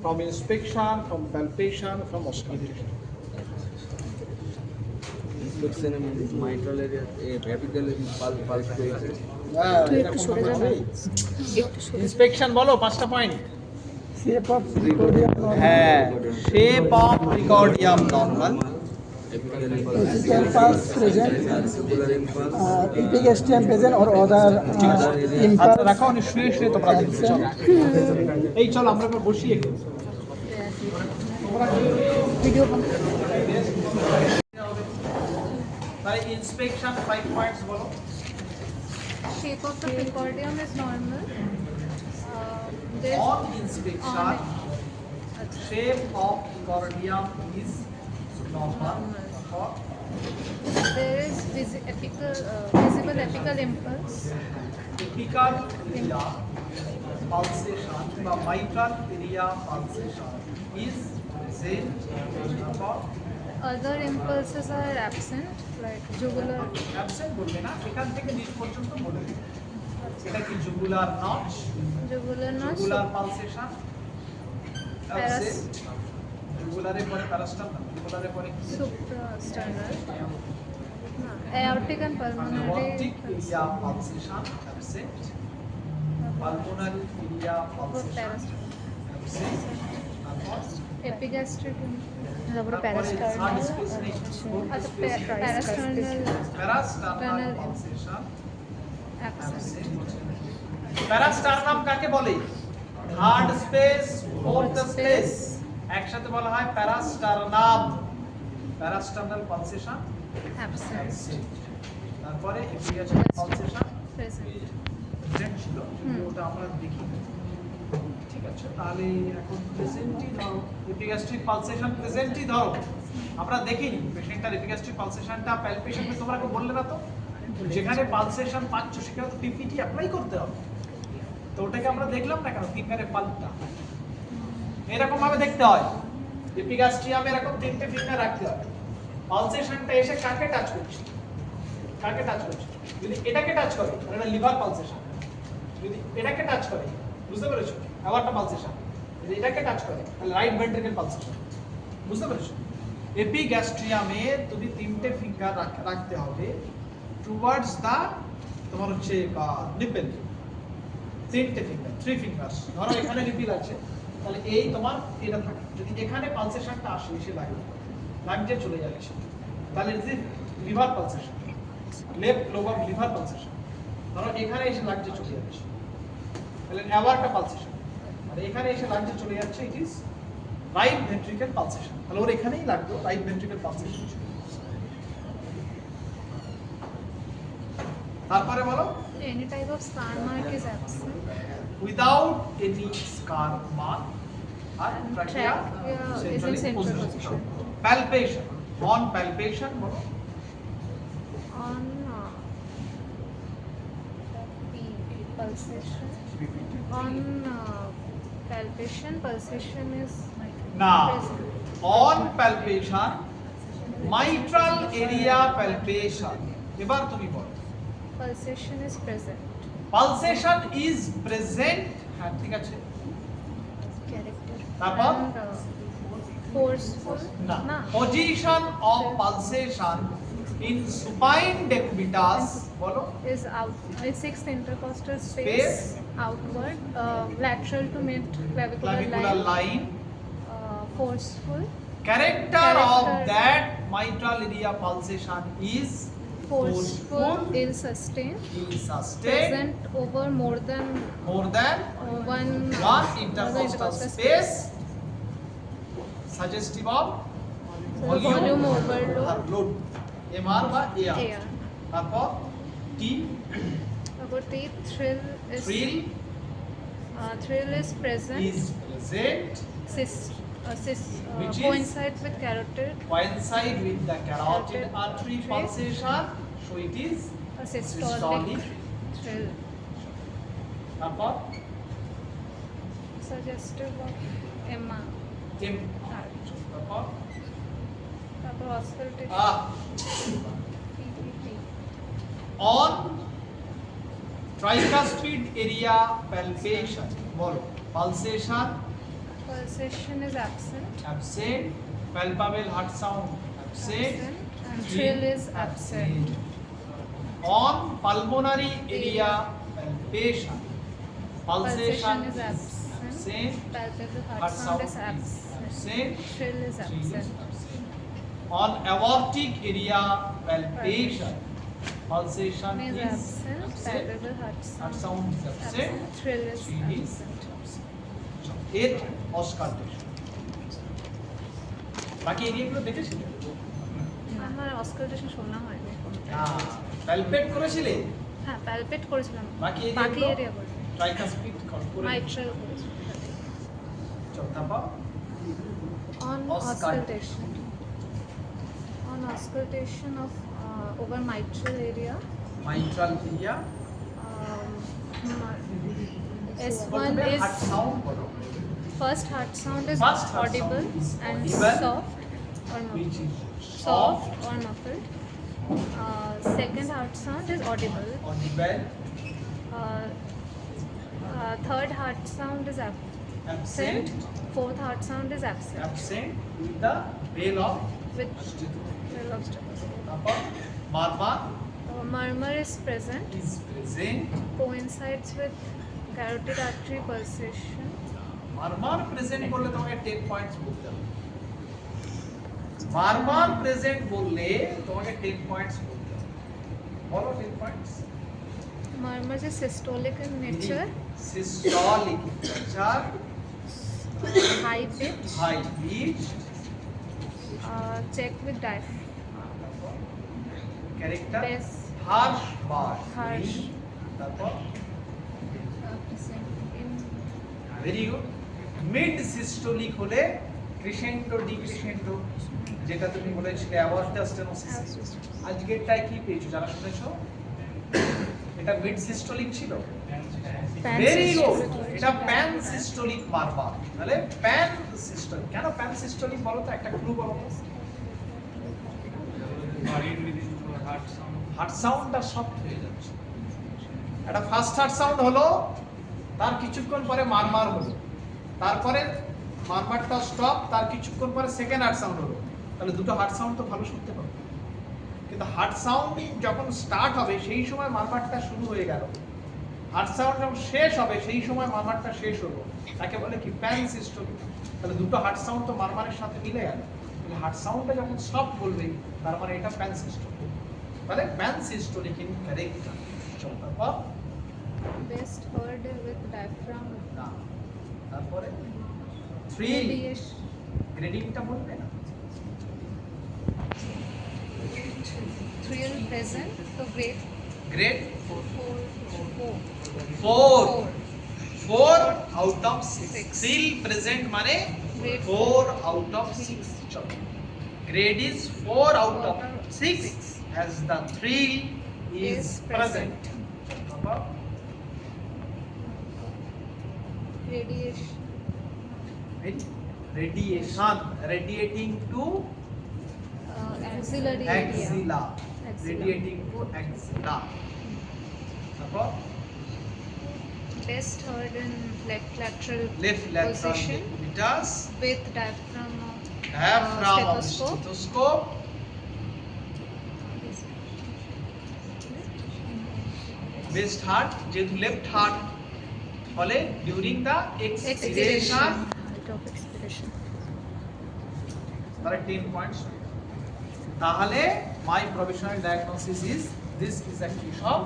from inspection, from palpation, from auscultation. Inspection means mitral area, apical pulse wave. Inspection বলো 5টা point. shape of precordium normal, হ্যাঁ, shape of precordium normal, apical pulse present, Articular impulse. epigastrium present or other আচ্ছা impulse. রাখো, আমি শুয়ে শুয়ে তোমরা দেখবে। চলো এই চলো আমরা এবার বসি একটু। ভিডিও তাই ইন্সপেকশন 5 পয়েন্টস বলো। shape of the precordium is normal. This On inspection, shape of precordium is normal. there is visible apical impulse. Apical area pulsation বা mitral area pulsation is present. Other impulses are absent, like jugular. Absent বলবে না, এখান থেকে নিচ পর্যন্ত বলে দেবে। এটা কি jugular notch, Jugular notch. Jugular pulsation, absent. জুগুলারে পরে প্যারাস্টালনাম, জুগুলারে পরে কি? Suprasternal. Aortic and pulmonary. Aortic area pulsation, absent. Pulmonary area pulsation, absent. তারপর Epigastric. তারপরে third space নেই। Parasternal. Parasternal pulsation, Absent. Parasternum কাকে বলে? থার্ড স্পেস, ফোর্থ স্পেস একসাথে বলা হয় প্যারাস্টার্নাম। Parasternal pulsation Absent. তারপরে এপিগাস্ট্রিক পালসেশন Present. প্রেজেন্ট ছিল, ওটা আমরা দেখি। ঠিক আছে, তাহলে এখন প্রেজেন্টই ধরো, এপিগাস্ট্রিক পালসেশন প্রেজেন্টই ধরো, আমরা দেখিনি পেশেন্টটার এপিগাস্ট্রিক পালসেশনটা প্যালপেশন তোমরা কেউ বললে না তো? যেখানে পালসেশন পাচ্ছ সেখানে তো পিপিটি অ্যাপ্লাই করতে হবে, তো ওটাকে আমরা দেখলাম না কেন? ফিঙ্গারে পাল্পটা এরকম ভাবে দেখতে হয়, এপিগাস্ট্রিয়ামে এরকম 3টে ফিঙ্গার রাখতে হবে। পালসেশনটা এসে কাকে টাচ করছে, কাকে টাচ করছে? যদি এটাকে টাচ করে তাহলে এটা লিভার পালসেশন, যদি এটাকে টাচ করে, বুঝতে পেরেছো, অ্যাওয়ার্টা পালসেশন। যদি এটাকে টাচ করে তাহলে রাইট ভেন্ট্রিকেল পালসেশন, বুঝতে পেরেছো? এপিগ্যাস্ট্রিয়ামে তুমি 3টে ফিঙ্গার রাখতে হবে টুয়ার্ডস দা তোমার হচ্ছে নিপেল, 3টে ফিঙ্গার, 3 ফিঙ্গার্স। ধরো এখানে নিপেল আছে, তাহলে এই তোমার এটা থাকে, যদি এখানে পালসেশনটা আসে এসে লাগছে চলে যাচ্ছে, তাহলে is liver pulsation, left lobar liver pulsation. ধরো এখানে এসে লাগছে চলে যাচ্ছে, তাহলে অ্যাওয়ার্টা পালসেশন। আর এখানে এসে লাগছে চলে যাচ্ছে, it is right ventricle pulsation. তাহলে ওর এখানেই লাগলো রাইট ভেন্ট্রিকেল পালসেশন। তারপরে বলো, Any type of scar mark is absent. Without any scar mark R trachea Trachea is in centrally central position. position. Palpation, on palpation বলো। On pulsation. On palpation, pulsation is না, present. On palpation, mitral area palpation. এবার তুমি বলো, Pulsation is present. Pulsation is present, হ্যাঁ ঠিক আছে। Character. তারপর? And, forceful. না, না. Position of pulsation in supine ডেকুবিটাস বলো। Is out. Is sixth intercostal space. Space. Outward. Lateral to mid clavicular clavicular line. Line. Forceful. Character of Character. that mitral area pulsation is Forceful. Ill sustained. is sustained Present over more than more than one intercostal space, suggestive of volume overload. load, MR বা AR। Air. তারপর T, About the thrill is thrill is present. is present, Which is? Coincides with carotid. coincide with the carotid artery pulsation, so it is A systolic। systolic thrill. তারপর Suggestive of MR. তারপর auscultation. PPT. on tricuspid area palpation বলো, pulsation Pulsation is absent. Absent. Palpable heart sound. Absent. And thrill is absent. On pulmonary area palpation. Pulsation is absent. absent. Palpable Heart heart sound is sound is absent. absent. Thrill is absent. On aortic area palpation. Pulsation Is is absent. absent. Palpable heart Heart sound sound is absent. Thrill is Thrill is absent. এর অস্কালটেশন। বাকি এরিয়াগুলো দেখেছিলেন? আমার অস্কালটেশন শোনা হয়নি। প্যালপেট করেছিলে? হ্যাঁ, প্যালপেট করেছিলাম। বাকি বাকি এরিয়াগুলো এরিয়া করিনি। ট্রাইকাসপিড করে মাইট্রাল করেছি। তারপর On Auscultation. auscultation of over mitral area, mitral area um, S1 প্রথমে is হার্ট সাউন্ড বলো, first heart sound is First heart audible sound is and audible, soft or which muffled. is Soft soft, or muffled. Second heart sound is audible. audible, Third heart sound is absent. absent, Fourth heart sound is absent. absent with the veil of With well of stethoscope. তারপর Marma Murmur is present. is present, Coincides with carotid artery pulsation. Murmur present বললে তোমাকে 10 points বলতে হবে। মারমার present বললে তোমাকে 10 points বলতে হবে। বলো 10 points. Murmurs is systolic in nature. Systolic nature, High pitch. High pitch, Check with diaphragm. Character Best. Harsh বা Harsh. তারপর Present in very good. Mid systolic হলে ক্রিসেন্ডো ডিক্রিসেন্ডো, যেটা তুমি বলেছিলে অ্যাওয়ার্টা স্টেনোসিস। আজকেরটাই কি পেয়েছো যারা শুনেছো? এটা মিড সিস্টোলিক ছিল। ভেরি গুড, এটা প্যান সিস্টোলিক মারমার। তাহলে প্যান সিস্টোলিক। কেন প্যান সিস্টোলিক বলো তো, একটা ক্লু বলো তো। হার্ট সাউন্ডটা সফট হয়ে যাচ্ছে। একটা ফার্স্ট হার্ট সাউন্ড হলো, তার কিছুক্ষণ পরে মারমার হলো, তারপরে মারমারটা স্টপ, তার কিছুক্ষণ পরে সেকেন্ড হার্ট সাউন্ড হলো। তাহলে দুটো হার্ট সাউন্ড তো ভালো শুনতে পাবো, কিন্তু হার্ট সাউন্ড যখন স্টার্ট হবে সেই সময় মারমারটা শুরু হয়ে গেল, হার্ট সাউন্ড যখন শেষ হবে সেই সময় মারমারটা শেষ হলো, তাকে বলে কি প্যান সিস্টোলিক। তাহলে দুটো হার্ট সাউন্ড তো মারমারের সাথে মিলে গেল। তাহলে হার্ট সাউন্ডটা যখন স্টপ বলবে তার মানে এটা প্যান সিস্টোলিক। তাহলে প্যান সিস্টোলিক ইন ক্যারেক্টার। চল তারপর best heard with diaphragm. না, তারপরে থ্রি Radiation. গ্রেডিংটা বলবে না। Thrill present. So great. Grade Four. 4 out of 6। Six. Seal present মানে Grade 4 আউট অফ 6। চলো, grade is 4 out of 6 as the thrill is Is present. Radiation. Radiation, radiating to Axillary area. axilla, Axilla. radiating to axilla. তারপর Best heard in left lateral left lateral position decubitus, with diaphragm of diaphragm of stethoscope. stethoscope, best heart যেহেতু left heart ফলে during the expiration Height of expiration. তাহলে 10 points. তাহলে মাই professional diagnosis is this is a case of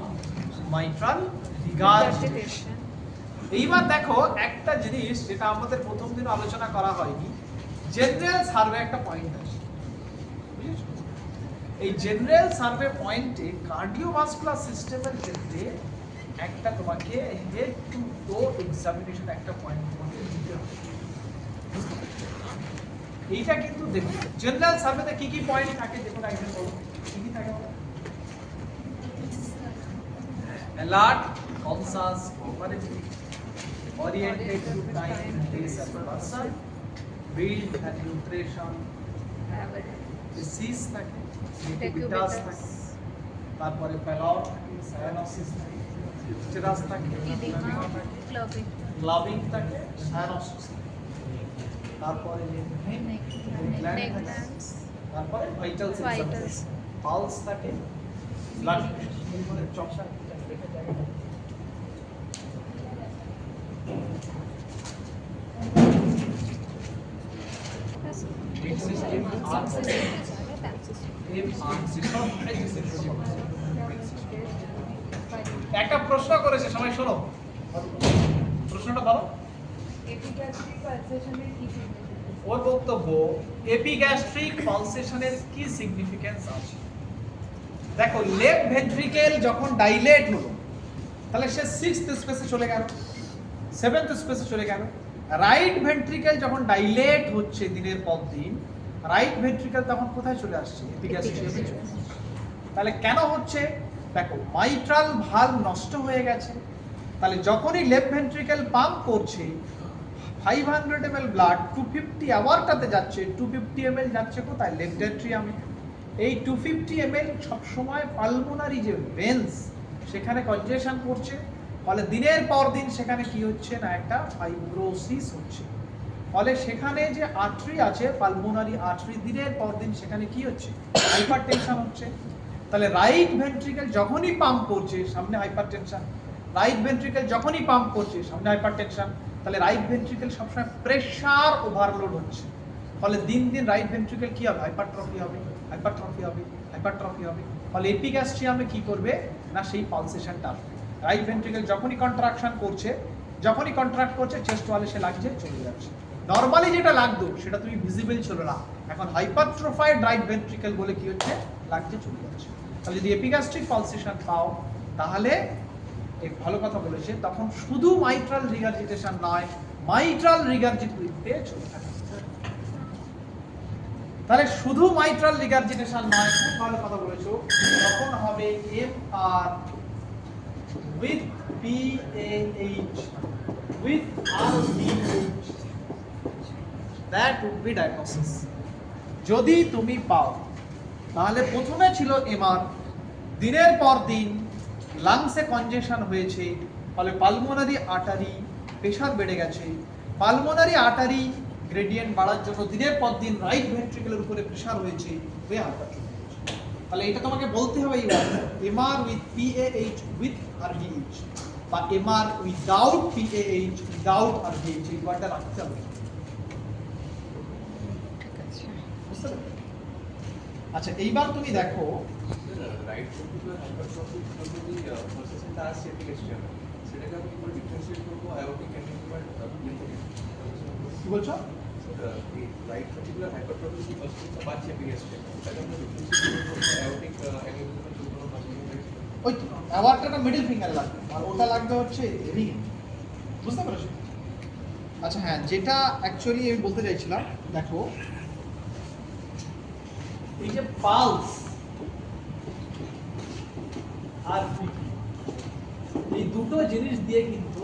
mitral regurgitation. Regurgitation. এইবার দেখো একটা জিনিস যেটা আমাদের প্রথম দিন আলোচনা করা হয়নি, জেনারেল সার্ভে একটা পয়েন্ট আছে, বুঝেছো? এই জেনারেল সার্ভে পয়েন্টে কার্ডিওভাস্কুলার সিস্টেমের ক্ষেত্রে একটা তোমাকে হেড টু টো এক্সামিনেশন একটা পয়েন্ট তোমাকে দিতে হবে। এইটা কিন্তু দেখুন জেনারেল সার্ভেতে কি কি পয়েন্ট থাকে, দেখুন একদিন বলো কি কি থাকে। Alert, conscious, cooperative, oriented to time, place and person, build and nutrition, disease থাকে, decubitus থাকে, তারপরে প্যালট থাকে, সায়ানোসিস থাকে, স্টেরাস থাকে, Edema. Clubbing. গ্লাবিং থাকে, সায়ানোসিস থাকে। তারপরে neck glands, তারপরে ভাইটাল vitals, পালস থাকে, ব্লাড প্রেশার চকসা মিড সিস্টেম আর একটা প্রশ্ন করেছে সবাই শোনো, প্রশ্নটা বলো। ওর বক্তব্য এপিগ্যাস্ট্রিক পালসেশনের কি সিগনিফিকেন্স আছে। দেখো লেফট ভেন্ট্রিকেল যখন ডাইলেট হলো তাহলে সে 6th স্পেসে চলে গেল, 7th স্পেসে চলে গেল। রাইট ভেন্ট্রিকেল যখন ডাইলেট হচ্ছে দিনের পর দিন, রাইট ভেন্ট্রিকেল তখন কোথায় চলে আসছে? এপিগ্যাস্ট্রিকে চলে আসছে। তাহলে কেন হচ্ছে? দেখো মাইট্রাল ভালভ নষ্ট হয়ে গেছে, তাহলে যখনই লেফট ভেন্ট্রিকেল পাম্প করছে 500 ml ব্লাড 250 আওয়ারটাতে যাচ্ছে, 250 ml যাচ্ছে কোথায়? লেফট অ্যাট্রিয়ামে। এই 250 ml সব সময় পালমোনারি যে ভেন্স সেখানে কনজেশন করছে, ফলে দিনের পর দিন সেখানে কি হচ্ছে না একটা ফাইব্রোসিস হচ্ছে। ফলে সেখানে যে আর্টারি আছে পালমোনারি আর্টারি দিনের পর দিন সেখানে কি হচ্ছে? হাইপারটেনশন হচ্ছে। তাহলে রাইট ভেন্ট্রিকেল যখনই পাম্প করছে সামনে হাইপারটেনশন, রাইট ভেন্ট্রিকেল যখনই পাম্প করছে সামনে হাইপারটেনশন, তাহলে রাইট ভেন্ট্রিকেল সবসময় প্রেসার ওভারলোড হচ্ছে। ফলে দিন দিন রাইট ভেন্ট্রিকেল কি হবে? হাইপারট্রফি হবে, হাইপারট্রফি হবে, হাইপারট্রফি হবে। ফলে এপিগ্যাস্ট্রিয়ামে কি করবে না সেই পালসেশনটা আসবে। রাইট ভেন্ট্রিকেল যখনই কন্ট্রাকশন করছে, যখনই কন্ট্রাক্ট করছে চেস্ট ওয়ালে সে লাগছে চলে যাচ্ছে। নরমালি যেটা লাগতো সেটা তুমি ভিজিবল ছিল না, এখন হাইপারট্রফাইড রাইট ভেন্ট্রিকেল বলে কি হচ্ছে? লাগছে চলে যাচ্ছে। তাহলে যদি এপিগ্যাস্ট্রিক পালসেশন পাও তাহলে এক ভালো কথা বলেছে, তখন শুধু মাইট্রাল রিগার্জিটেশন নয়, মাইট্রাল রিগার্জিটেশন চলে থাকে। তাহলে শুধু মাইট্রাল রিগার্জিটেশন নয়, খুব ভালো কথা বলেছো, তখন হবে MR with PAH with RVH, that would be diagnosis। যদি তুমি পাও তাহলে প্রথমে ছিল এমআর, দিনের পর দিন লাংসে কনজেশন হয়েছে, ফলে পালমোনারি আর্টারি প্রেশার বেড়ে গেছে, পালমোনারি আর্টারি গ্রেডিয়েন্ট বাড়ার জন্য দিনের পর দিন রাইট ভেন্ট্রিকেলের উপরে প্রেশার হয়েছে, হয়ে হাইপারটেনশন হয়েছে। তাহলে এটা তোমাকে বলতে হবে MR with PAH with RVH বা MR without PAH without RVH, এই ওয়ার্ডটা রাখতে হবে। বুঝতে পারলে? আচ্ছা এইবার তুমি দেখো রাইট ভেন্ট্রিকুলার হাইপারট্রফি যদি পালসেশনটা আসছে এপিগ্যাস্ট্রিয়ামে, সেটাকে আমি কি করে ডিফারেন্সিয়েট করবো আয়োটিক অ্যানিউরিজমার কি বলছো? রাইট ভেন্ট্রিকুলার হাইপারট্রফি যদি পালসেশনটা পাচ্ছে এপিগ্যাস্ট্রিয়ামে, সেটাকে আমরা ডিফারেন্সিয়েট করবো আয়োটিক অ্যানিউরিজমার জন্য ওই তো অ্যাওয়ার্ডটা মিডল ফিঙ্গারে লাগবে আর ওটা লাগবে হচ্ছে রিং। বুঝতে পেরেছো? আচ্ছা হ্যাঁ, যেটা অ্যাকচুয়ালি আমি বলতে চাইছিলাম, দেখো এই যে পালস আর বিপি, এই দুটো জিনিস দিয়ে কিন্তু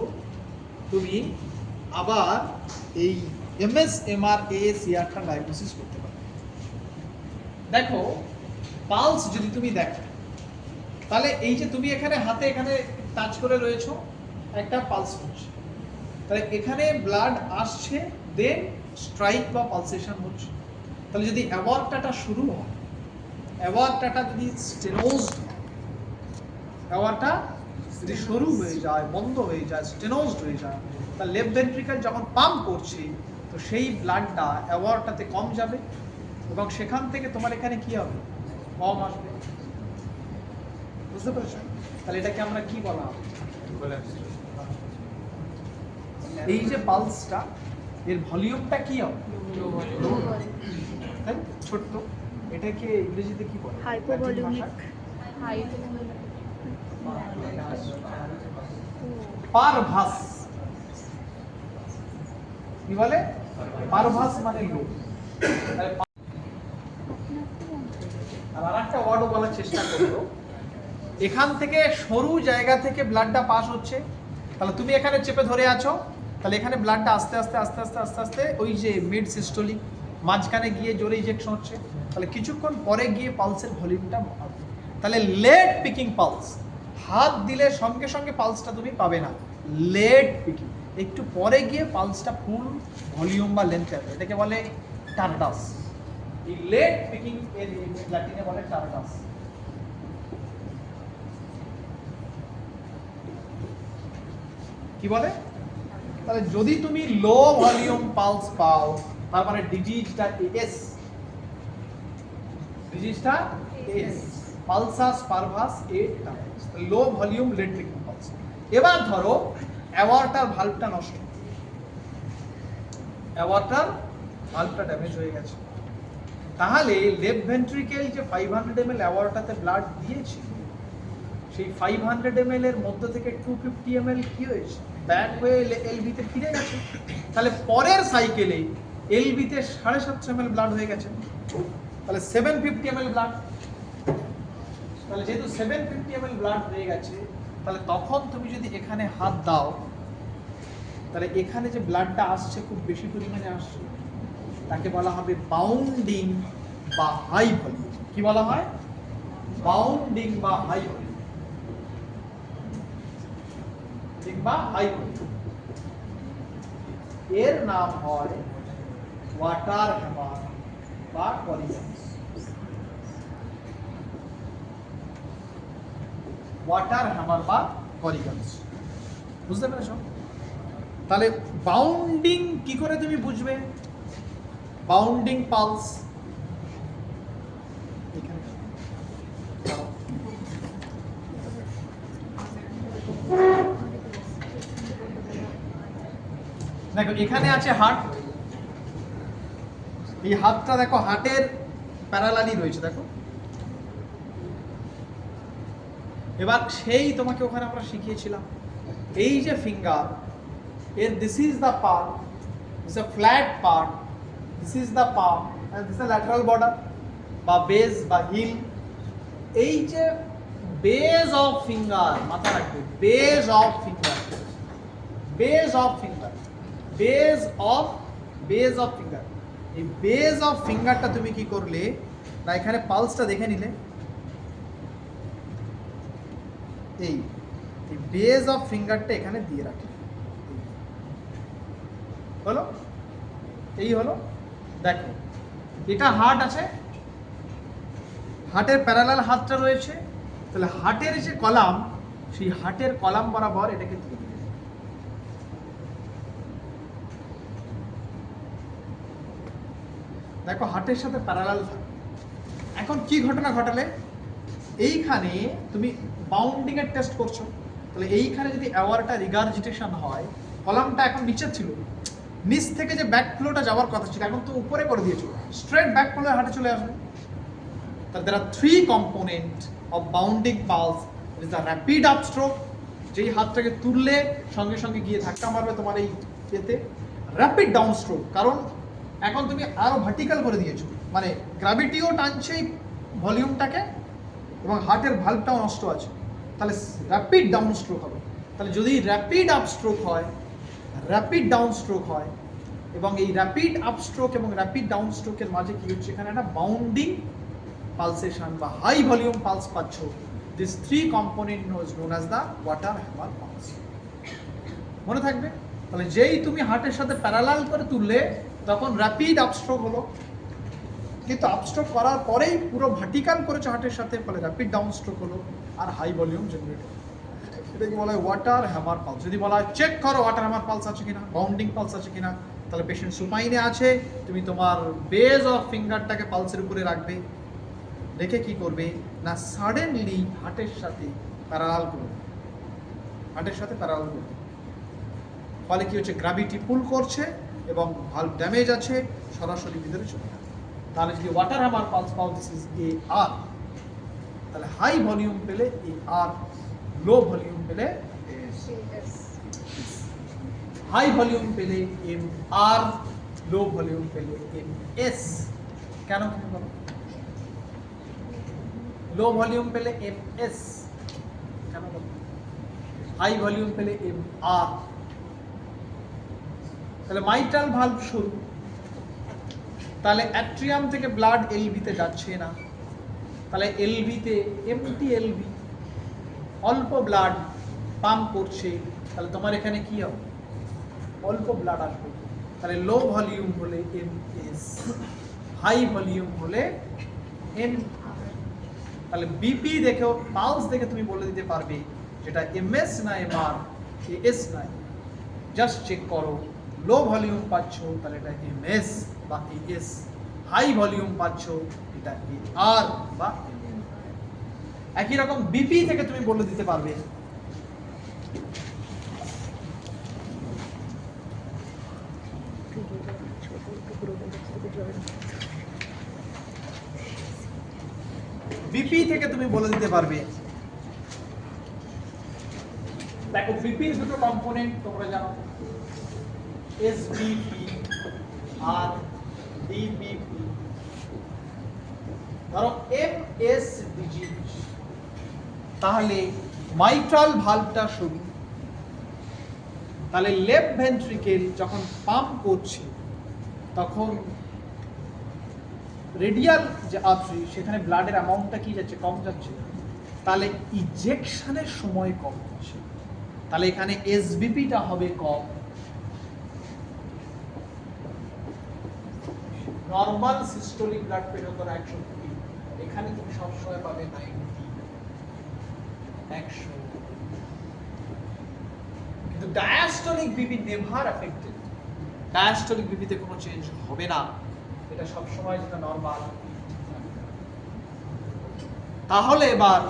তুমি আবার এই MSMRA-CRটা ডায়াগনোসিস করতে পারবে। দেখো পালস যদি তুমি দেখো তাহলে এই যে তুমি এখানে হাতে এখানে টাচ করে রয়েছো, একটা পালস হচ্ছে, তাহলে এখানে ব্লাড আসছে, দেন স্ট্রাইক বা পালসেশন হচ্ছে। তাহলে যদি অ্যাওয়ার্টাটা শুরু হয়, অ্যাওয়ার্টাটা যদি স্টেনোজড হয়, অ্যাওয়ার্টা যদি শুরু হয়ে যায়, বন্ধ হয়ে যায়, স্টেনোজড হয়ে যায়, তাহলে লেফট ভেন্ট্রিকেল যখন পাম্প করছে তো সেই ব্লাডটা অ্যাওয়ার্টাতে কম যাবে এবং সেখান থেকে তোমার এখানে কি হবে? কম আসবে। বুঝতে পেরেছো? তাহলে এটাকে আমরা কি বলা হবে? এই যে পালসটা এর ভলিউমটা কি হবে? তাই ছোট্ট, এটাকে ইংরেজিতে কি বলে? hypovolemic, পারভাস। কি বলে? পারভাস মানে লো। আর আরেকটা ওয়ার্ডও বলার চেষ্টা করবো, এখান থেকে সরু জায়গা থেকে ব্লাডটা পাস হচ্ছে, তাহলে তুমি এখানে চেপে ধরে আছো, তাহলে এখানে ব্লাডটা আস্তে আস্তে আস্তে আস্তে আস্তে আস্তে ওই যে মিড সিস্টোলিক মাঝখানে গিয়ে জোরে ইজেকশন হচ্ছে, তাহলে কিছুক্ষণ পরে গিয়ে পালসের ভলিউমটা বাড়বে। তাহলে লেট পিকিং পালস, হাত দিলে সঙ্গে সঙ্গে পালসটা তুমি পাবে না, লেট পিকিং। একটু পরে গিয়ে পালসটা ফুল ভলিউম বা লেন্থে আসবে, এটাকে বলে টার্টাস। এই লেট পিকিং এর ল্যাটিনে বলে টার্টাস। কি বলে? তাহলে যদি তুমি লো ভলিউম পালস পাও, তার মানে ডিজিজটা এস, ডিজিজটা এস, pulsus parvus et tardus, low volume late peaking pulse. এবার ধরো অ্যাওয়ার্টার ভালভটা নষ্ট, অ্যাওয়ার্টার ভালভটা ড্যামেজ হয়ে গেছে, তাহলে লেফট ভেন্ট্রিকেল যে 500 ml অ্যাওয়ার্টাতে ব্লাড দিয়েছে, সেই 500 ml এর মধ্য থেকে 250 ml কি হয়েছে, ব্যাক হয়ে এলভিতে ফিরে গেছে। তাহলে পরের সাইকেলে এলভিতে 750 ml ব্লাড হয়ে গেছে, তাহলে 750 ml ব্লাড। তাহলে যেহেতু 750 ml ব্লাড হয়ে গেছে, তাহলে তখন তুমি যদি এখানে হাত দাও, তাহলে এখানে যে ব্লাডটা আসছে খুব বেশি পরিমাণে আসছে, তাকে বলা হবে বাউন্ডিং বা হাই ভলিউম। কি বলা হয়? বাউন্ডিং বা হাই ভলিউম, কিংবা হাই ভলিউম। এর নাম হয় ওয়াটার হ্যামার বা করিগেন্স। ওয়াটার হ্যামার বা করিগেন্স, বুঝতে পেরেছো? তাহলে বাউন্ডিং কি করে তুমি বুঝবে? বাউন্ডিং পালস দেখো, এখানে আছে হার্ট, এই হাতটা দেখো হার্টের প্যারালালি রয়েছে, দেখো। এবার সেই তোমাকে ওখানে আমরা শিখিয়েছিলাম, এই যে ফিঙ্গার, এর this is the part, this is a flat part, this is the palm, and this is lateral border বা বেস বা হিল। এই যে বেস অফ ফিঙ্গার, মাথা রাখবে, base of finger, base of finger, base of finger. এই base of ফিঙ্গারটা তুমি কি করলে না, এখানে পালসটা দেখে নিলে, এই বেস অফ ফিঙ্গারটা এখানে দিয়ে রাখলে, হলো? এই হলো। দেখো, এটা হার্ট আছে, হার্টের প্যারালাল হাতটা রয়েছে, তাহলে হার্টের যে কলাম, সেই হার্টের কলাম বরাবর এটাকে দিয়ে দিলে। দেখো, হার্টের সাথে প্যারালাল থাকে। এখন কি ঘটনা ঘটালে, এইখানে তুমি বাউন্ডিং এর টেস্ট করছো, তাহলে এইখানে যদি অ্যাওয়ারটা রিগার্জিটেশন হয়, কলামটা এখন নিচে ছিল, নিচ থেকে যে ব্যাক ফ্লোটা যাওয়ার কথা ছিল, এখন তো উপরে করে দিয়েছো, স্ট্রেট ব্যাক ফ্লো হার্টে চলে আসবে। তাহলে there are three component of bounding pulse. It is the rapid upstroke, যেই হাতটাকে তুললে সঙ্গে সঙ্গে গিয়ে ধাক্কা মারবে তোমার এই এতে। র্যাপিড ডাউনস্ট্রোক, কারণ এখন তুমি আরো ভার্টিক্যাল করে দিয়েছো, মানে গ্র্যাভিটিও টানছে ভলিউমটাকে এবং হার্টের ভালভটাও নষ্ট আছে, তাহলে র্যাপিড ডাউনস্ট্রোক হবে। তাহলে যদি র্যাপিড আপস্ট্রোক হয়, র্যাপিড ডাউনস্ট্রোক হয়, এবং এই র্যাপিড আপস্ট্রোক এবং র্যাপিড ডাউনস্ট্রোকের মাঝে কি হচ্ছে, এখানে একটা বাউন্ডিং পালসেশন বা হাই ভলিউম পালস পাচ্ছ। This three component known as the water hammer pulse. মনে থাকবে? তাহলে যেই তুমি হার্টের সাথে প্যারালাল করে তুললে, তখন র্যাপিড আপস্ট্রোক হলো, কিন্তু আপস্ট্রোক করার পরেই পুরো ভার্টিক্যাল করেছে হার্টের সাথে, ফলে র্যাপিড ডাউনস্ট্রোক হলো আর হাই ভলিউম জেনারেট হলো। এটাকে বলা হয় ওয়াটার হ্যামার পালস। যদি বলা হয় চেক করো ওয়াটার হ্যামার পালস আছে কিনা, বাউন্ডিং পালস আছে কিনা, তাহলে পেশেন্ট সুপাইনে আছে, তুমি তোমার বেস অফ ফিঙ্গারটাকে পালসের উপরে রাখবে, রেখে কি করবে না, সাডেনলি হার্টের সাথে প্যারালাল করবে, হার্টের সাথে প্যারালাল করবে। ফলে কি হচ্ছে, গ্র্যাভিটি পুল করছে এবং ভালভ ড্যামেজ আছে, সরাসরি ভিতরে চলে যাবে। তাহলে যদি ওয়াটার হ্যামার পালস পাও, দিস ইজ এ আর, তাহলে হাই ভলিউম পেলে এ আর, লো ভলিউম পেলে হাই ভলিউম পেলে এম আর, লো ভলিউম পেলে এম এস। কেন বলো? লো ভলিউম পেলে এম এস কেন বলো? হাই ভলিউম পেলে এম আর। তাহলে মাইট্রাল ভালভ শুরু, তাহলে অ্যাট্রিয়াম থেকে ব্লাড এলভিতে যাচ্ছে না, তাহলে এলভিতে এমটি এলভি, অল্প ব্লাড পাম্প করছে, তাহলে তোমার এখানে কি হবে, অল্প ব্লাড আসবে। তাহলে লো ভলিউম হলে এমএস, হাই ভলিউম হলে এম। তাহলে বিপি দেখেও পালস দেখে তুমি বলে দিতে পারবে যেটা এমএস না এমআর, এএস না। জাস্ট চেক করো, লো ভলিউম পাচ্ছ তাহলে এটা এমএস বা এএস, হাই ভলিউম পাচ্ছ এটা এআর বা এম। একই রকম বিপি থেকে তুমি বলে দিতে পারবে বিপি থেকে তুমি বলে দিতে পারবে। দেখো বিপির দুটো কম্পোনেন্ট তোমরা জানো, এসবিপি আর ডিবিপি। ধরো এমএসডিজি, তাহলে মাইট্রাল ভালভটা শুরু, তাহলে লেফট ভেন্ট্রিকেল যখন পাম্প করছে তখন রেডিয়াল যে আর্টারি সেখানে ব্লাডের অ্যামাউন্টটা কি যাচ্ছে, কম যাচ্ছে, তাহলে ইজেকশনের সময় কম হচ্ছে, তাহলে এখানে এসবিপিটা হবে কম। নর্মাল সিস্টোলিক ব্লাড প্রেশার ধরো 120, এখানে তুমি সবসময় পাবে 90, 100। কিন্তু diastolic BP never affected, diastolic বিপিতে কোনো চেঞ্জ হবে না, এটা সবসময় যেটা নর্মাল। তাহলে এবার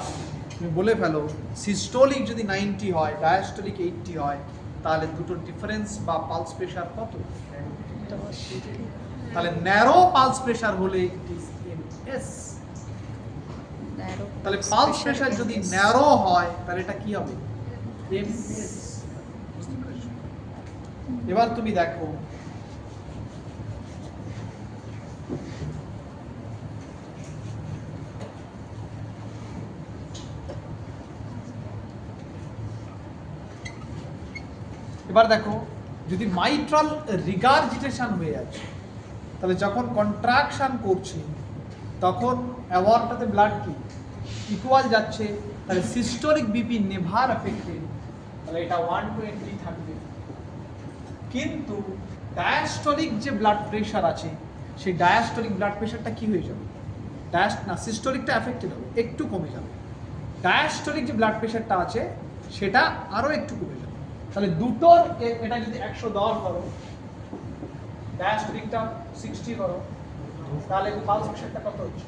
তুমি বলে ফেলো সিস্টোলিক যদি 90 হয়, ডায়াস্টোলিক 80 হয়, তাহলে দুটো ডিফারেন্স বা পালস প্রেশার কত? তাহলে ন্যারো পালস প্রেশার হলে ইট ইজ এমএস। তাহলে পালস প্রেশার যদি ন্যারো হয় তাহলে এটা কি হবে? এমএস। এবার তুমি দেখো এবার দেখো যদি মাইট্রাল রিগারজিটেশন হয়ে যাচ্ছে, তাহলে যখন কন্ট্রাকশন করছে তখন অ্যাওয়ারটাতে ব্লাড কি ইকুয়াল যাচ্ছে, তাহলে সিস্টোলিক বিপি নেভার এফেক্টেড, তাহলে এটা 120 থাকবে। কিন্তু ডায়াস্টোলিক যে ব্লাড প্রেশার আছে সেই ডায়াস্টোলিক ব্লাড প্রেশারটা কি হয়ে যাবে? সিস্টোলিকটা এফেক্টেড হবে, একটু কমে যাবে। ডায়াস্টোলিক যে ব্লাড প্রেশারটা আছে সেটা আরো একটু কমে যাবে। তাহলে দুটোর এটা যদি 110 করো, ডায়াস্টোলিকটা 60 করো, তাহলে পালস প্রেশারটা কত হচ্ছে?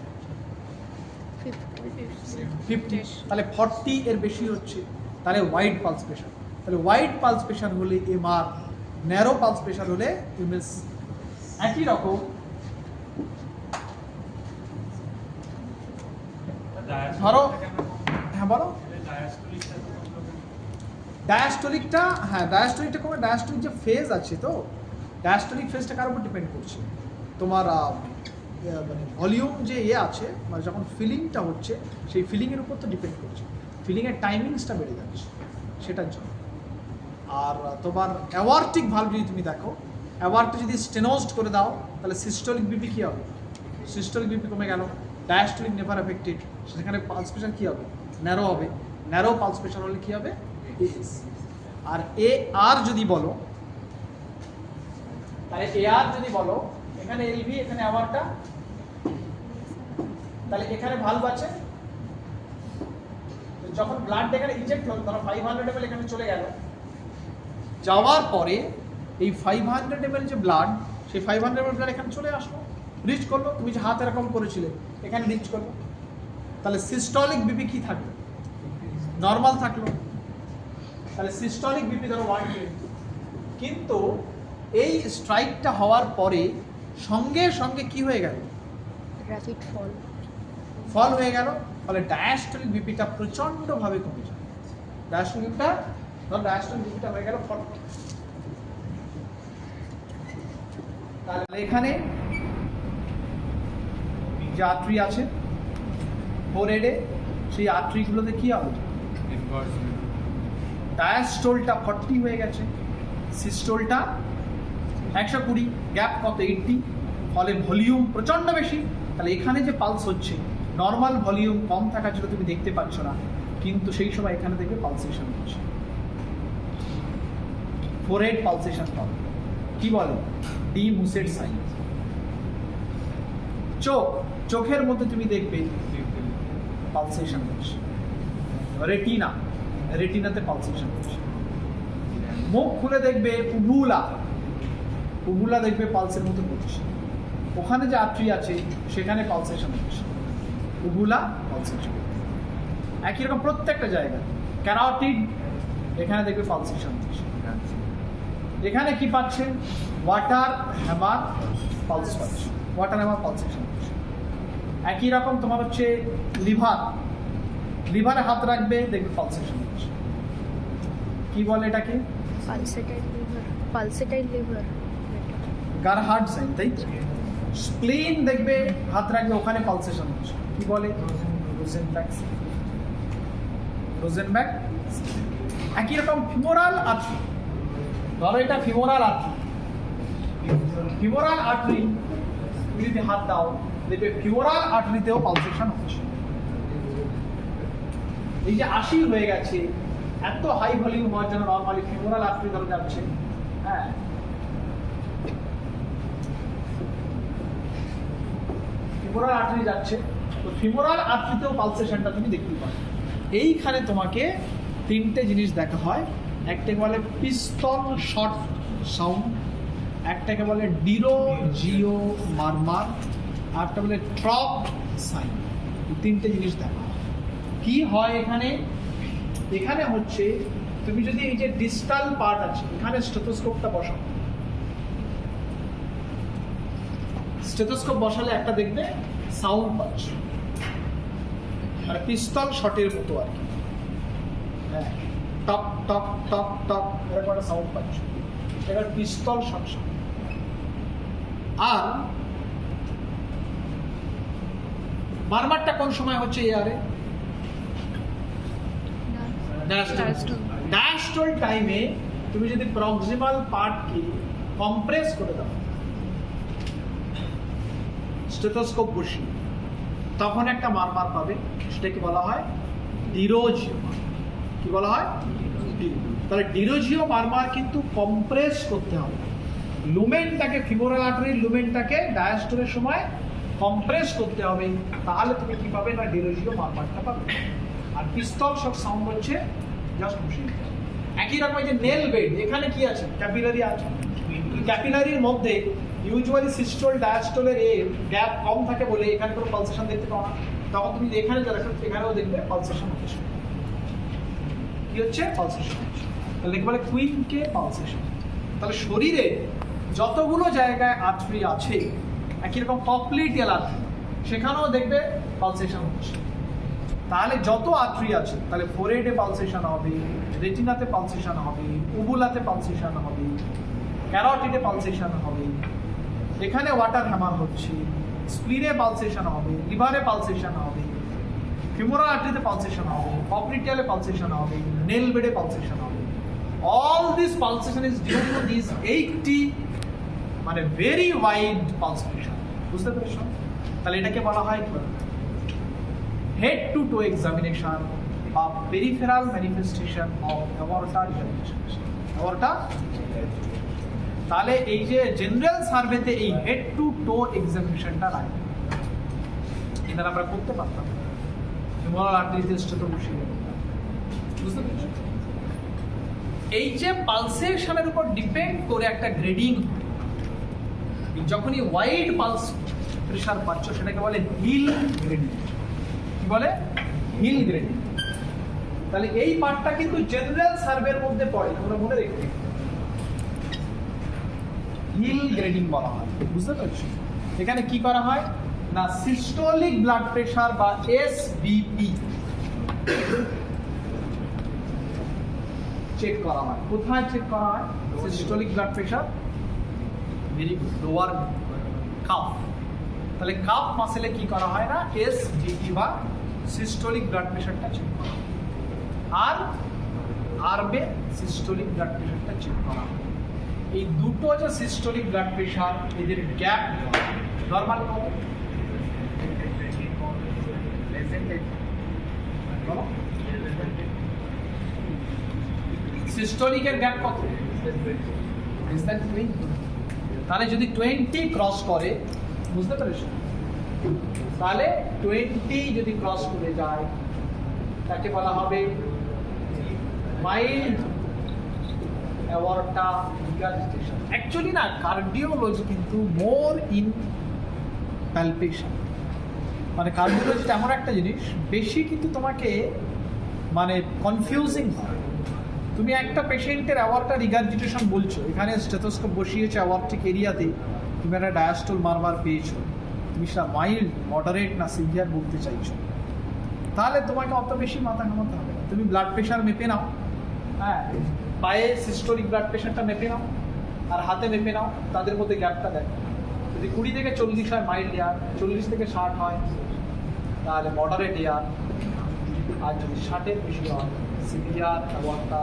50। তাহলে 40 এর বেশি হচ্ছে, তাহলে ওয়াইড পালস প্রেশার। তাহলে ওয়াইড পালস প্রেশার হলে এমআর, ন্যারো পালস প্রেশার হলে এমএস। একই রকম ধরো, হ্যাঁ বলো। ডায়াস্টোলিকটা, হ্যাঁ ডায়াস্টোলিকটা কমে, ডায়াস্টোলিক যে ফেজ আছে, তো ডায়াস্টোলিক ফেজটা কার উপর ডিপেন্ড করছে? তোমার মানে ভলিউম যে আছে, মানে যখন ফিলিংটা হচ্ছে সেই ফিলিংয়ের উপর তো ডিপেন্ড করছে, ফিলিংয়ের টাইমিংসটা বেড়ে যাচ্ছে সেটার জন্য। আর তোমার অ্যাওয়ার্টিক ভালভ যদি তুমি দেখো, অ্যাওয়ার্টটা যদি স্টেনোজড করে দাও তাহলে সিস্টোলিক বিপি কী হবে? সিস্টোলিক বিপি কমে গেল, ডায়াস্টোলিক নেভার এফেক্টেড, সেখানে পালস প্রেশার কী হবে? ন্যারো হবে, ন্যারো পালস প্রেশার হলে কী হবে? এএস। আর এ আর যদি বলো, তাহলে এ আর যদি বলো, এখানে এলভি, এখানে অ্যাওয়ারটা, তাহলে এখানে ভালভ আছে, যখন ব্লাড এখানে ইনজেক্ট হলো, ধরো 500 ml এখানে চলে গেল, যাওয়ার পরে এই 500 ml যে ব্লাড, সেই 500 ml ব্লাড এখানে চলে আসলো, রিচ করলো, তুমি যে হাত এরকম করেছিলে এখানে রিচ করলো, তাহলে সিস্টোলিক বিপি কি থাকলো? নর্মাল থাকলো। তাহলে সিস্টোলিক বিপি ধরো 120, কিন্তু এই স্ট্রাইকটা হওয়ার পরে সঙ্গে সঙ্গে কি হয়ে গেল? র্যাপিড ফল হয়ে গেল, ফলে ডায়াস্টোলিক বিপিটা প্রচন্ডভাবে কমে যায়। ডায়াস্টোলিকটা বিপিটা হয়ে গেল 40। তাহলে এখানে যে আর্টারি আছে ফোরহেডে, সেই আর্টারিগুলোতে কি হবে? ডায়াস্টোলটা 40 হয়ে গেছে, সিস্টোলটা 120, গ্যাপ কত? 80, ফলে ভলিউম প্রচন্ড বেশি। তাহলে এখানে যে পালস হচ্ছে, নর্মাল ভলিউম কম থাকার জন্য তুমি দেখতে পাচ্ছ না, কিন্তু সেই সময় এখানে দেখবে পালসেশন হচ্ছে। ফোরহেড পালসেশন পাবে। কি বলে? De Musset sign. চোখের মধ্যে তুমি দেখবে পালসেশন হচ্ছে। রেটিনাতে পালসেশন হচ্ছে। মুখ খুলে দেখবে উভুলা দেখবে পালসের মতো করছে। ওখানে যে আর্টারি আছে সেখানে পালসেশন হচ্ছে, উভুলা পালসেশন। একই রকম প্রত্যেকটা জায়গায় ক্যারোটিড, এখানে দেখবে পালসেশন হচ্ছে। এখানে কি পাচ্ছে? ওয়াটার হ্যামার পালস পাচ্ছে, ওয়াটার হ্যামার পালসেশন হচ্ছে। একই রকম তোমার হচ্ছে লিভারে হাত রাখবে, দেখবে পালসেশন হচ্ছে। কি বলে এটাকে? Pulsatile liver. গারহার্ড সাইন, তাই তো? স্প্লিন দেখবে হাত রাখবে, ওখানে পালসেশন হচ্ছে। কি বলে? রোজেনব্যাক। একই রকম ফিমোরাল আর্টারি, ধরো এটা ফিমোরাল আর্টারি, তুমি যদি হাত দাও দেখবে ফিমোরাল আর্টারিতেও পালসেশন হচ্ছে। এই যে 80 হয়ে গেছে, এত হাই ভলিউম হওয়ার জন্য নর্মালি ফিমোরাল আর্টারি ধরে যাচ্ছে। হ্যাঁ, ফিমোরাল আর্টারি যাচ্ছে, তো ফিমোরাল আর্টারিতেও পালসেশনটা তুমি দেখতে পাবে। এইখানে তোমাকে তিনটে জিনিস দেখা হয়। একটাকে বলে পিস্তল শর্ট সাউন্ড, একটাকে বলে ডিরো জিও মারমার, আর একটা বলে ট্রপ সাইন। এই তিনটে জিনিস দেখা হয়। কি হয় এখানে হচ্ছে তুমি যদি এই যে ডিস্টাল পার্ট আছে এখানে স্টেথোস্কোপটা বসাও, স্টেথোস্কোপ বসালে একটা দেখবে সাউন্ড পাচ্ছে, মানে পিস্তল শটের মতো আর কি। হ্যাঁ, টপ টপ টপ টপ এরকম একটা সাউন্ড পাচ্ছে, এটা পিস্তল শট। আর মারমারটা কোন সময় হচ্ছে এয়ারে? ডায়াস্টল টাইমে তুমি যদি প্রক্সিমাল পার্টকে কম্প্রেস করে দাও স্টেথোস্কোপ বসিয়ে, তখন একটা মারমার পাবে, সেটাকে বলা হয় ডিরোজিও। কি বলা হয়? তাহলে ডিরোজিও মারমার কিন্তু কম্প্রেস করতে হবে লুমেনটাকে, ফিমোরাল আর্টারির লুমেনটাকে ডায়াস্টলের সময় কম্প্রেস করতে হবে, তাহলে তুমি কি পাবে না ডিরোজিও মারমারটা পাবে। আর পিস্তল শক সাউন্ড হচ্ছে জাস্ট বসিয়ে। একই রকম যে নেল বেড, এখানে কি আছে? ক্যাপিলারি আছে। ক্যাপিলারির মধ্যে ইউজুয়ালি সিস্টোল ডায়াস্টোলের গ্যাপ কম থাকে বলে এখানে কোনো পালসেশন দেখতে পাও না। তখন তুমি এখানে যারা এখানেও দেখবে পালসেশন হচ্ছে। কি হচ্ছে? পালসেশন হচ্ছে। তাহলে বলে কুইনকে পালসেশন। তাহলে শরীরে যতগুলো জায়গায় আর্টারি আছে, একই রকম পপলিটিয়াল আর্টারি, সেখানেও দেখবে পালসেশন হচ্ছে। তাহলে যত আর্টারি আছে, তাহলে ফোরহেডে পালসেশন হবে, রেটিনাতে পালসেশন হবে, উবুলাতে পালসেশন হবে, ক্যারোটিডে পালসেশন হবে, এখানে ওয়াটার হ্যামার হচ্ছে, স্প্লিনে পালসেশন হবে, লিভারে পালসেশন হবে, ফিমোরাল আর্টারিতে পালসেশন হবে, পপলিটিয়ালে পালসেশন হবে, নেল বেডে পালসেশন হবে। All this pulsation is due to these 80 মানে ভেরি ওয়াইড পালসেশন। বুঝতে পেরেছো? তাহলে এটাকে বলা হয় কি? হেড টু টো এক্সামিনেশন বা peripheral manifestation of aorta relaxation. Aorta, তাহলে এই যে জেনারেল সার্ভেতে এই হেড টু টো এক্সামিনেশনটা লাগে, এটা আমরা করতে পারতাম ফিমোরাল আর্টারি টেস্টে তো বসিয়ে। বুঝতে পেরেছো? এই যে পালসেশনের উপর ডিপেন্ড করে একটা গ্রেডিং, যখনই ওয়াইড পালস প্রেশার পাচ্ছ সেটাকে বলে হিল গ্রেডিং। কি বলে? Heel grading. তাহলে এই পার্টটা কিন্তু জেনারেল সার্ভের মধ্যে পড়ে, তোমরা মনে রেখে, হিল গ্রেডিং বলা হয়। বুঝতে পারছো? এখানে কি করা হয় না, সিস্টোলিক ব্লাড প্রেশার বা এসবিপি চেক করা হয়। কোথায় চেক করা হয়? Systolic blood pressure, very good, lower calf. তাহলে কাফ মাসেলে কি করা হয় না, এসবিপি বা সিস্টোলিক ব্লাড প্রেশারটা চেক করা হয়। আর আর্মে সিস্টোলিক ব্লাড প্রেশারটা চেক করা হয়। এই দুটো যে সিস্টোলিক ব্লাড প্রেশার, এদের গ্যাপ নর্মাল কত? সিস্টোলিকের গ্যাপ কত? Less than 20 তাহলে যদি 20 ক্রস করে, বুঝতে পেরেছো, তাহলে 20 যদি ক্রস করে যায় তাকে বলা হবে মাইল্ড অ্যাওয়ার্টা রিগার্জিটেশন। অ্যাকচুয়ালি না, কার্ডিওলজি কিন্তু মোর ইন প্যালপেশন, মানে কার্ডিওলজিটা এমন একটা জিনিস বেশি কিন্তু তোমাকে মানে কনফিউজিং হয়। তুমি একটা পেশেন্টের অ্যাওয়ার্টা রিগার্জিটেশন বলছো, এখানে স্টেথোস্কোপ বসিয়েছে অ্যাওয়ার্টিক এরিয়াতে, তুমি একটা ডায়াস্টল মারবার পেয়েছো, তুমি সেটা মাইল্ড, মডারেট না সিভিয়ার বলতে চাইছো, তাহলে তোমাকে অত বেশি মাথা ঘামাতে হবে না। তুমি ব্লাড প্রেশার মেপে নাও, হ্যাঁ, পায়ে সিস্টোলিক ব্লাড প্রেশারটা মেপে নাও আর হাতে মেপে নাও, তাদের মধ্যে গ্যাপটা দেখো। যদি 20 থেকে 40 হয় মাইল্ড এয়ার, 40 থেকে 60 হয় তাহলে মডারেট এয়ার, আর যদি 60-এর বেশি হয় সিভিয়ার অ্যাওয়ার্টা,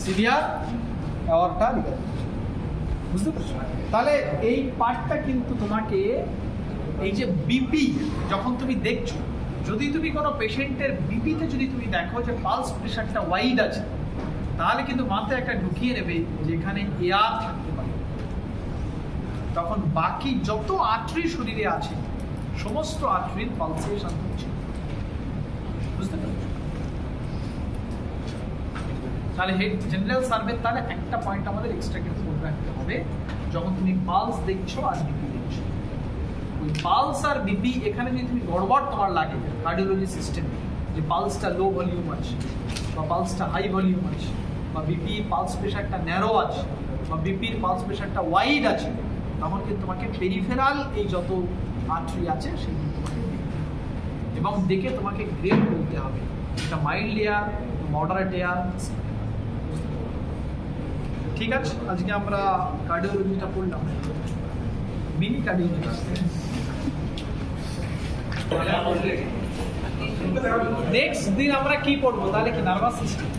সিভিয়ার অ্যাওয়ার্টা বুঝতে পারছো? তাহলে এই পার্টটা কিন্তু তোমাকে, এই যে বিপি যখন তুমি দেখছো, যদি তুমি কোনো পেশেন্টের বিপিতে যদি তুমি দেখো যে পালস প্রেশারটা ওয়াইড আছে, তাহলে কিন্তু মাথায় একটা ঢুকিয়ে নেবে যে এখানে এয়ার থাকতে পারে। তখন বাকি যত আর্টারি শরীরে আছে সমস্ত আর্টারির পালসেশন হচ্ছে, বুঝতে পারছো? তাহলে হেড জেনারেল সার্ভে তাহলে একটা পয়েন্ট আমাদের এক্সট্রা কিন্তু মনে রাখতে হবে, যখন তুমি পালস দেখছো আর বিপি দেখছো, ওই পালস আর বিপি এখানে যদি তুমি গড়বড় তোমার লাগে কার্ডিওলজি সিস্টেম, যে পালসটা লো ভলিউম আছে বা পালসটা হাই ভলিউম আছে, বা বিপি পালস প্রেশারটা ন্যারো আছে বা বিপির পালস প্রেশারটা ওয়াইড আছে, তখন কিন্তু তোমাকে পেরিফেরাল এই যত আর্টারি আছে সেগুলো তোমাকে দেখতে হবে। এবং দেখে তোমাকে গ্রেড বলতে হবে, এটা মাইল্ড এয়ার, মডারেট এয়ার। ঠিক আছে, আজকে আমরা কার্ডিওলজিটা পড়লাম, মিনি কার্ডিওলজি। নেক্সট দিন আমরা কি পড়বো তাহলে? কি নার্ভাস সিস্টেম?